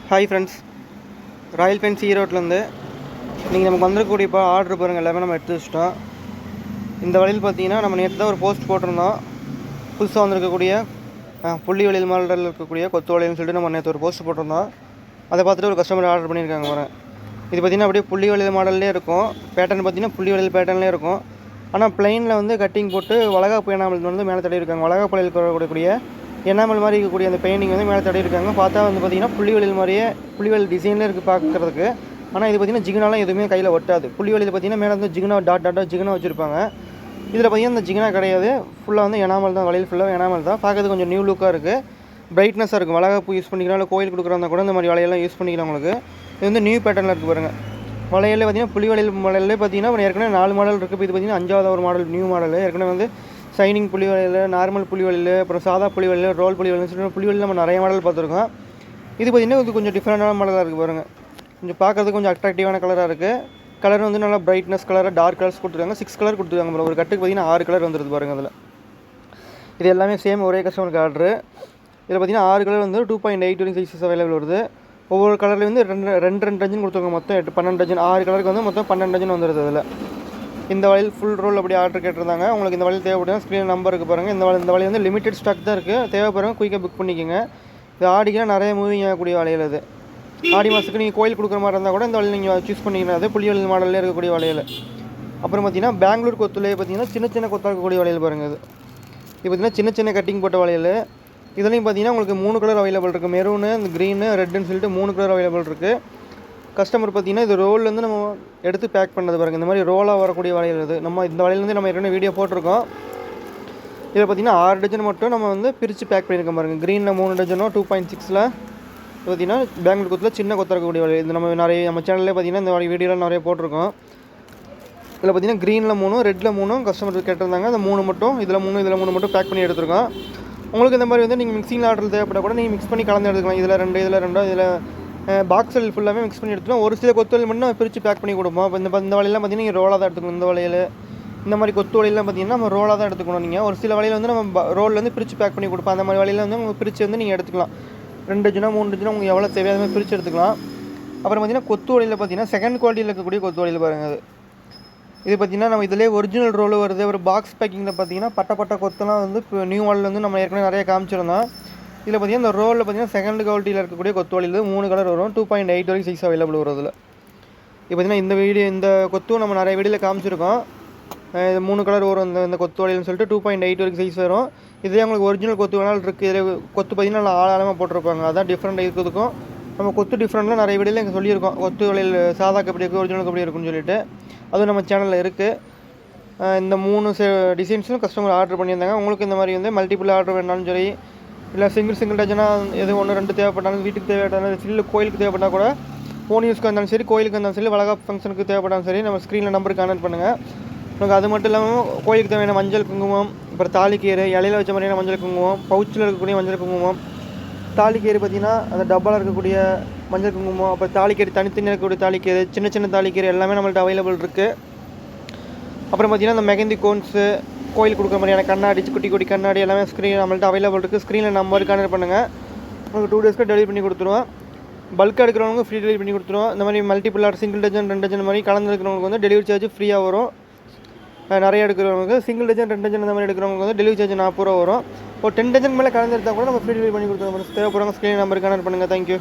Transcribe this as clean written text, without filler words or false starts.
Hi friends, Royal paints ஈரோட்லேருந்து நீங்கள் நமக்கு வந்துருக்கக்கூடிய இப்போ ஆர்டர் பாருங்கள், எல்லாமே நம்ம எடுத்து வச்சிட்டோம். இந்த வழியில் பார்த்தீங்கன்னா நம்ம நேற்று தான் ஒரு போஸ்ட் போட்டிருந்தோம். புதுசாக வந்திருக்கக்கூடிய புள்ளி வழியில் மாடலில் இருக்கக்கூடிய கொத்து வளையல்னு சொல்லிட்டு நம்ம நேற்று ஒரு போஸ்ட் போட்டிருந்தோம். அதை பார்த்துட்டு ஒரு கஸ்டமர் ஆர்டர் பண்ணியிருக்காங்க வரேன். இது பார்த்திங்கன்னா அப்படியே புள்ளி வளையல் மாடல்லே இருக்கும். பேட்டர்ன் பார்த்திங்கன்னா புள்ளி வளையல் பேட்டர்ன்லேயே இருக்கும். ஆனால் ப்ளைனில் வந்து கட்டிங் போட்டு வளகாப்பு எனாமல் வந்து மேலே தடவி இருக்காங்க. வளகாப்பு வளையல் கூடிய எனாமல் மாதிரி இருக்கக்கூடிய அந்த பெயிண்டிங் வந்து மேலே தடவி இருக்காங்க. பார்த்தா வந்து பார்த்திங்கன்னா புள்ளி வளையல் மாதிரியே புள்ளி வளையல் டிசைனில் இருக்குது பார்க்குறதுக்கு. ஆனால் இது பார்த்திங்கன்னா ஜிகினாலாம் எதுவுமே கையில் ஒட்டாது. புள்ளி வளையல் பார்த்திங்கன்னா மேலே வந்து ஜிகினா டாட்டாக ஜிகினா வச்சுருப்பாங்க. இதில் பார்த்திங்கன்னா இந்த ஜிகினா கிடையாது, ஃபுல்லாக வந்து எனாமல் தான். வளையல் ஃபுல்லாக எனாமல் தான். பார்க்கறது கொஞ்சம் நியூ லுக்காக இருக்குது, பிரைட்னஸாக இருக்கும். வளகாப்பு யூஸ் பண்ணிக்கலாம், இல்லை கோயில் கொடுக்குறதா கூட இந்த மாதிரி வளையெல்லாம் யூஸ் பண்ணிக்கலாம். உங்களுக்கு இது வந்து நியூ பேட்டர்னில் இருக்குது பாருங்கள். வளையல் பார்த்திங்கன்னா புள்ளி வளையல் மாடலில் பார்த்திங்கன்னா ஏற்கனவே 4 மாடல் இருக்குது. இப்போ இது பார்த்திங்கன்னா 5வது ஒரு மாடல், நியூ மாடல். ஏற்கனவே வந்து ஷைனிங் புள்ளி வளையல், நார்மல் புள்ளி வளையல், அப்புறம் சாதா புள்ளி வளையல், ரோல் புள்ளி வளையல் சொல்லிட்டு புள்ளி வளையல் நம்ம நிறைய மாடல் பார்த்துருக்கோம். இது பார்த்திங்கன்னா இது கொஞ்சம் டிஃப்ரெண்டான மாடலாக இருக்குது பாருங்கள். கொஞ்சம் பார்க்குறதுக்கு கொஞ்சம் அட்ராக்டிவான கலராக இருக்குது. கலர் வந்து நல்லா பிரைட்னஸ் கலராக டார்க் கலர்ஸ் கொடுத்துருக்காங்க. 6 கலர் கொடுத்துருக்காங்க. ஒரு கட்டுக்கு பார்த்திங்கன்னா 6 கலர் வந்துடுது பாருங்கள். அதில் இது எல்லாமே சேம் ஒரே கஸ்டமருக்கு ஆர்டரு. இதில் பார்த்திங்கன்னா 6 கலர் வந்து 2.8 வரைக்கும் சைஸஸ் அவைலபிள் வருது. ஒவ்வொரு கலர்லேயும் வந்து ரெண்டு டஜன் கொடுத்துருக்காங்க. மொத்தம் 12 டஜன். 6 கலருக்கு வந்து மொத்தம் 12 டஜன் வந்துடுது. அதில் இந்த வளையல் ஃபுல் ரோல் அப்படி ஆர்டர் கேட்டிருந்தாங்க. உங்களுக்கு இந்த வளையல் தேவைப்படுங்க, ஸ்க்ரீன் நம்பருக்கு பாருங்கள். இந்த வளையல் வந்து லிமிடெட் ஸ்டாக் தான் இருக்குது. தேவைப்படுறவங்க குயிக்காக புக் பண்ணிக்கோங்க. இது ஆடிக்கெலாம் நிறைய மூவிங் ஆகக்கூடிய வளையல். அது ஆடி மாதத்துக்கு நீங்கள் கோயில் கொடுக்குற மாதிரி இருந்தால் கூட இந்த வளையல் நீங்கள் சூஸ் பண்ணிக்கணும். அது புள்ளி வளையல் மாடலில் இருக்கக்கூடிய வளையல். அப்புறம் பார்த்திங்கன்னா பெங்களூர் கொத்துலேயே பார்த்திங்கன்னா சின்ன கொத்தாக இருக்கக்கூடிய வளையல் பாருங்கள். இது பார்த்திங்கன்னா சின்ன கட்டிங் போட்ட வளையல். இதுலேயும் பார்த்திங்கன்னா உங்களுக்கு 3 கலர் அவைலபிள் இருக்குது. மெரூனு, இந்த க்ரீனு, ரெட்டுன்னு சொல்லிட்டு 3 கலர் அவைலபிள் இருக்குது. கஸ்டமர் பார்த்திங்கன்னா இது ரோல்லேருந்து நம்ம எடுத்து பேக் பண்ணது பாருங்கள். இந்த மாதிரி ரோலாக வரக்கூடிய வளையல். இது நம்ம இந்த வளையலேருந்து நம்ம ஏற்கனவே வீடியோ போட்டிருக்கோம். இதில் பார்த்திங்கன்னா 6 டஜன் மட்டும் நம்ம வந்து பிரித்து பேக் பண்ணியிருக்கோம் பாருங்கள். க்ரீனில் 3 டஜனும் 2.6ல் பார்த்திங்கன்னா பெங்களூர் கொத்தில் சின்ன கொத்தாக இருக்கக்கூடிய வளையல். இது நம்ம சேனல்லே பார்த்திங்கன்னா இந்த வீடியோலாம் நிறைய போட்டிருக்கோம். இதில் பார்த்திங்கன்னா க்ரீனில் 3, ரெட்டில் 3 கஸ்டமர் கேட்டிருந்தாங்க. அந்த 3 மட்டும் இதில் 3 மட்டும் பேக் பண்ணி எடுத்துருக்கோம். உங்களுக்கு இந்த மாதிரி வந்து நீங்கள் மிக்சிங் ஆர்டர் தேவைப்பட்டால் கூட நீங்கள் மிக்ஸ் பண்ணி கலந்து எடுத்துக்கலாம். இதில் 2 இதில் பாக்ஸில் ஃபுல்லாகவே மிக்ஸ் பண்ணி எடுத்துக்கலாம். ஒரு சில கொத்து வளையல் மட்டும் பிரித்து பேக் பண்ணி கொடுப்போம். இப்போ இந்த வளையலாம் பார்த்திங்கன்னா நீங்கள் ரோலாக தான் எடுத்துக்கணும். இந்த வளையல் இந்த மாதிரி கொத்து வளையலாம் பார்த்திங்கன்னா நம்ம ரோலாக தான் எடுத்துக்கணும். நீங்கள் ஒரு சில வளையல் வந்து நம்ம ரோல்லேருந்து பிரித்து பேக் பண்ணி கொடுப்போம். அந்த மாதிரி வளையல் வந்து உங்களுக்கு பிரித்து வந்து நீங்கள் எடுத்துக்கலாம். 2 டஜனோ 3 டஜனோ உங்களுக்கு எவ்வளோ தேவையான மாதிரி பிரித்து எடுத்துக்கலாம். அப்புறம் பார்த்திங்கன்னா கொத்து வளையல் பார்த்திங்கன்னா செகண்ட் குவாலிட்டியில் இருக்கக்கூடிய கொத்து வளையல் பாருங்கள். அது இது பார்த்திங்கன்னா நம்ம இதிலே ஒரிஜினல் ரோல் வருது. ஒரு பாக்ஸ் பேக்கிங்கில் பார்த்திங்கன்னா பட்ட கொத்தெல்லாம் வந்து இப்போ நியூ மாடல் வந்து நம்ம ஏற்கனவே நிறைய காமிச்சிருந்தோம். இதில் பார்த்திங்கன்னா இந்த ரோலில் பார்த்திங்கன்னா செகண்ட் குவாலிட்டியில் இருக்கக்கூடிய கொத்து வளையல் 3 கலர் வரும். 2.8 வரைக்கும் சைஸ் அவைலபிள் வரும். அதில் இப்போ பார்த்திங்கன்னா இந்த கொத்தும் நம்ம நிறைய வீடியோவில் காமிச்சிருக்கோம். இது 3 கலர் வரும் இந்த கொத்து வளையல்னு சொல்லிட்டு 2.8 வரைக்கும் சைஸ் வரும். இதே உங்களுக்கு ஒரிஜினல் கொத்து வேணாலும் இருக்குது. இதில் கொத்து பார்த்திங்கன்னா நல்லா ஆழமாக போட்டிருப்பாங்க. அதான் டிஃப்ரெண்ட் இருக்கிறதுக்கும் நம்ம கொத்து டிஃப்ரெண்ட்லாம் நிறைய வீடியோவில் எங்கள் சொல்லியிருக்கோம். கொத்து வளையல் சாதாக்கு எப்படி இருக்குது, ஒரிஜினலுக்கு எப்படி இருக்குன்னு சொல்லிட்டு அதுவும் நம்ம சேனலில் இருக்குது. இந்த 3 டிசைன்ஸும் கஸ்டமர் ஆர்டர் பண்ணியிருந்தாங்க. உங்களுக்கு இந்த மாதிரி வந்து மல்டிபிள் ஆர்டர் வேணாலும் சரி, இல்லை சிங்கிள் டஜனாக எது 1 2 தேவைப்பட்டாலும், வீட்டுக்கு தேவைப்பட்டாலும் சரி, இல்லை கோயிலுக்கு தேவைப்பட்டால் கூட, ஃபோன் யூஸ்க்கு இருந்தாலும் சரி, கோயிலுக்கு இருந்தாலும் சரி, வளகாப்பு ஃபங்க்ஷனுக்கு தேவைப்பட்டாலும் சரி, நம்ம ஸ்க்ரீனில் நம்பருக்கு கான்டெக்ட் பண்ணுங்கள். உங்களுக்கு அது மட்டும் இல்லாமல் கோயிலுக்கு தேவையான மஞ்சள் குங்குமம், அப்புறம் தாலிக்கீரை, இலையில வச்ச மாதிரியான மஞ்சள் குங்குமம், பவுச்சில் இருக்கக்கூடிய மஞ்சள் குங்குமம், தாலிக்கீரை பார்த்திங்கன்னா அந்த டப்பாவில் இருக்கக்கூடிய மஞ்சள் குங்குமம், அப்புறம் தாலிக்கீரை தனித்தனியாக இருக்கக்கூடிய தாலிக்கீரை, சின்ன தாலிக்கீரை எல்லாமே நம்மள்ட்ட அவைலபிள் இருக்குது. அப்புறம் பார்த்திங்கன்னா இந்த மெகந்தி கோன்ஸு, கோயில் கொடுக்குற மாதிரியான கண்ணாடி, குட்டி கண்ணாடி எல்லாமே ஸ்க்ரீன் நம்மள்ட்ட அவைலபிள் இருக்குது. ஸ்க்ரீனில் நம்பருக்கு கான்டெக்ட் பண்ணுங்கள். உங்களுக்கு 2 டேஸ்க்கு டெலிவரி பண்ணி கொடுத்துருவோம். பல்காக எடுக்கிறவங்க ஃப்ரீ டெலிவரி பண்ணி கொடுத்துருவோம். இந்த மாதிரி multiple order single dozen 2 dozen மாதிரி கலந்து எடுக்கிறவங்களுக்கு வந்து டெலிவரி சார்ஜ் ஃப்ரீயாக வரும். நிறைய எடுக்கிறவங்களுக்கு சிங்கிள் டஜன் 2 டஜன் இந்த மாதிரி எடுக்கிறவங்களுக்கு வந்து டெலிவரி சார்ஜ் 40 ரூபா வரும். ஒரு 10 டஜன் மேலே கலந்து எடுத்தால் கூட நம்ம ஃப்ரீ டெலிவரி பண்ணி கொடுத்துருவோம். தேவைப்படுறவங்க ஸ்க்ரீன் நம்பருக்கு கான்டெக்ட் பண்ணுங்கள். தேங்க்யூ.